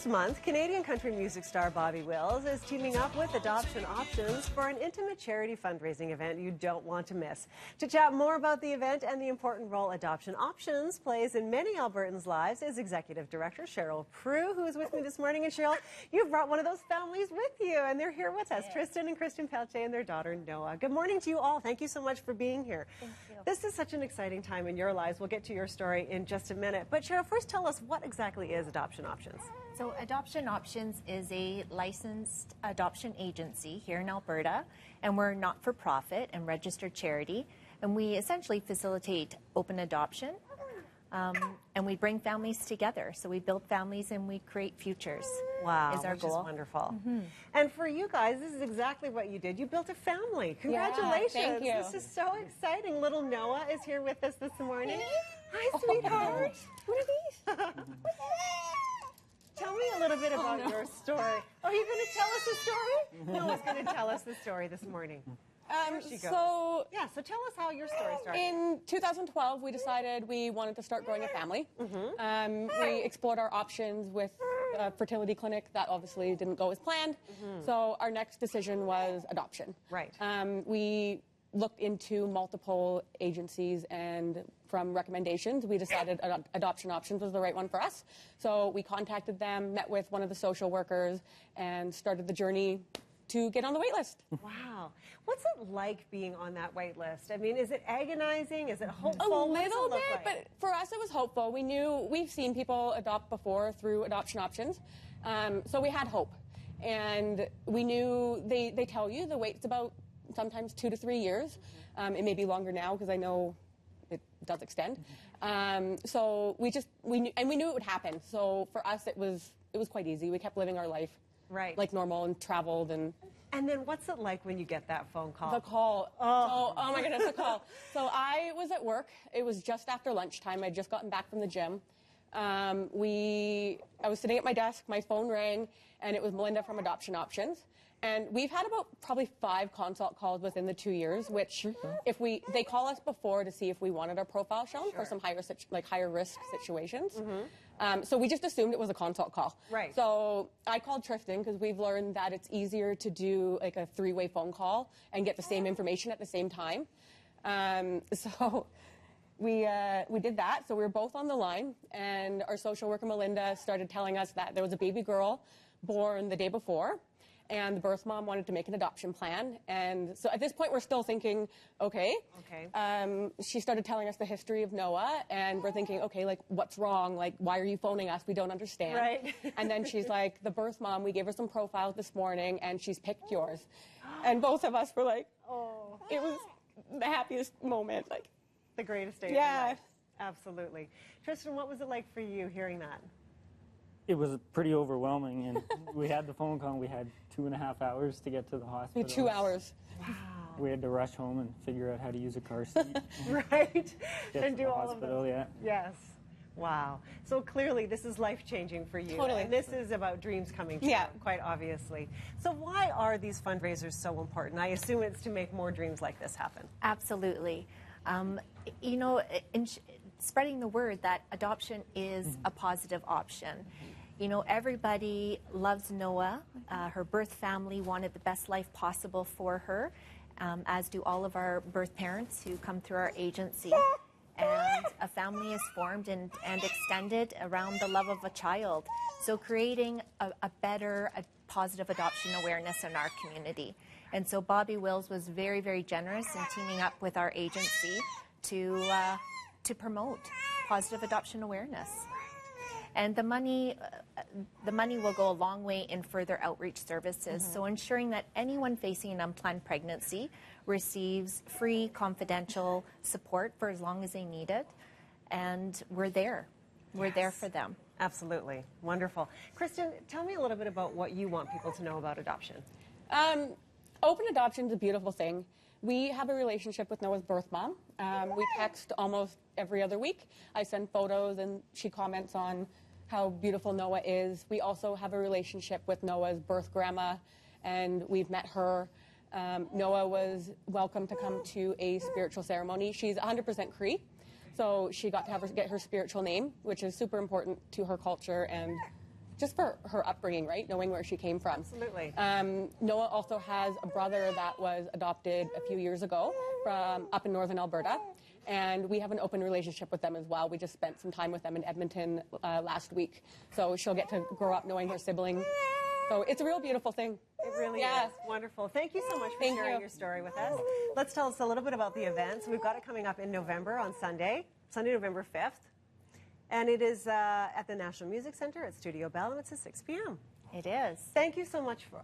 This month, Canadian country music star Bobby Wills is teaming up with Adoption Options for an intimate charity fundraising event you don't want to miss. To chat more about the event and the important role Adoption Options plays in many Albertans' lives is Executive Director Cheryl Prue, who is with me this morning. And Cheryl, you've brought one of those families with you, and they're here with us, Tristan and Kristen Pelche and their daughter Noah. Good morning to you all. Thank you so much for being here. Thank you. This is such an exciting time in your lives. We'll get to your story in just a minute. But Cheryl, first tell us what exactly is Adoption Options? So Adoption Options is a licensed adoption agency here in Alberta, and we're not-for-profit and registered charity, and we essentially facilitate open adoption, and we bring families together. So we build families and we create futures. Wow, is our which goal. is wonderful. And for you guys, this is exactly what you did. You built a family. Congratulations. Yeah, thank you. This is so exciting. Little Noah is here with us this morning. Hi, sweetheart. What are these? Tell me a little bit about your story. Oh, you're going to tell us the story? Noah's going to tell us the story this morning. So tell us how your story started. in 2012, we decided we wanted to start growing a family. We explored our options with a fertility clinic. That obviously didn't go as planned. So our next decision was adoption. Right. We looked into multiple agencies, and from recommendations, we decided Adoption Options was the right one for us. So we contacted them, met with one of the social workers, and started the journey to get on the wait list. Wow. What's it like being on that wait list? I mean, is it agonizing? Is it hopeful? A What does it little look bit, like? but for us it was hopeful. We've seen people adopt before through Adoption Options, so we had hope. And we knew, they tell you the wait's about sometimes 2 to 3 years. It may be longer now because I know it does extend. So we knew, and we knew it would happen. So for us it was quite easy. We kept living our life like normal and traveled. And then what's it like when you get that phone call? the call. Oh my goodness, the call. So I was at work. It was just after lunchtime. I'd just gotten back from the gym. I was sitting at my desk, my phone rang, and it was Melinda from Adoption Options. And we've had about probably 5 consult calls within the 2 years, which they call us before to see if we wanted our profile shown for some higher risk situations. So we just assumed it was a consult call. Right. So I called Tristan because we've learned that it's easier to do like a 3-way phone call and get the same information at the same time. So we did that. So we were both on the line, and our social worker Melinda started telling us that there was a baby girl born the day before, and the birth mom wanted to make an adoption plan. And so at this point, we're still thinking, okay. She started telling us the history of Noah, and we're thinking, okay, like, what's wrong? Like, why are you phoning us? We don't understand. Right. And then she's like, the birth mom, we gave her some profiles this morning, and she's picked yours. And both of us were like, oh. It was the happiest moment. Like, the greatest day of your life. Absolutely. Tristan, what was it like for you hearing that? It was pretty overwhelming, and we had the phone call. We had 2.5 hours to get to the hospital. 2 hours. Wow. We had to rush home and figure out how to use a car seat. Right. Get And to do the all hospital, of those. yeah. Yes. Wow. So clearly this is life-changing for you. Totally. And this is about dreams coming true, quite obviously. So why are these fundraisers so important? I assume it's to make more dreams like this happen. Absolutely. You know, spreading the word that adoption is a positive option. You know, everybody loves Noah. Her birth family wanted the best life possible for her, as do all of our birth parents who come through our agency. And a family is formed and extended around the love of a child. So creating a positive adoption awareness in our community. And so Bobby Wills was very, very generous in teaming up with our agency to promote positive adoption awareness. And the money will go a long way in further outreach services. So ensuring that anyone facing an unplanned pregnancy receives free, confidential support for as long as they need it. And we're there. We're there for them. Absolutely. Wonderful. Kristen, tell me a little bit about what you want people to know about adoption. Open adoption is a beautiful thing. We have a relationship with Noah's birth mom. We text almost every other week. I send photos and she comments on how beautiful Noah is. We also have a relationship with Noah's birth grandma, and we've met her. Noah was welcome to come to a spiritual ceremony. She's 100% Cree, so she got to get her spiritual name, which is super important to her culture and just for her upbringing, right? Knowing where she came from. Absolutely. Noah also has a brother that was adopted a few years ago from up in northern Alberta. And we have an open relationship with them as well. We just spent some time with them in Edmonton last week. So she'll get to grow up knowing her sibling. So it's a real beautiful thing. It really Yeah. is. Wonderful. Thank you so much for Thank sharing you. your story with us. Let's tell us a little bit about the event. So we've got it coming up in November on Sunday, November 5th. And it is at the National Music Center at Studio Bell, and it's at 6 p.m. It is. Thank you so much for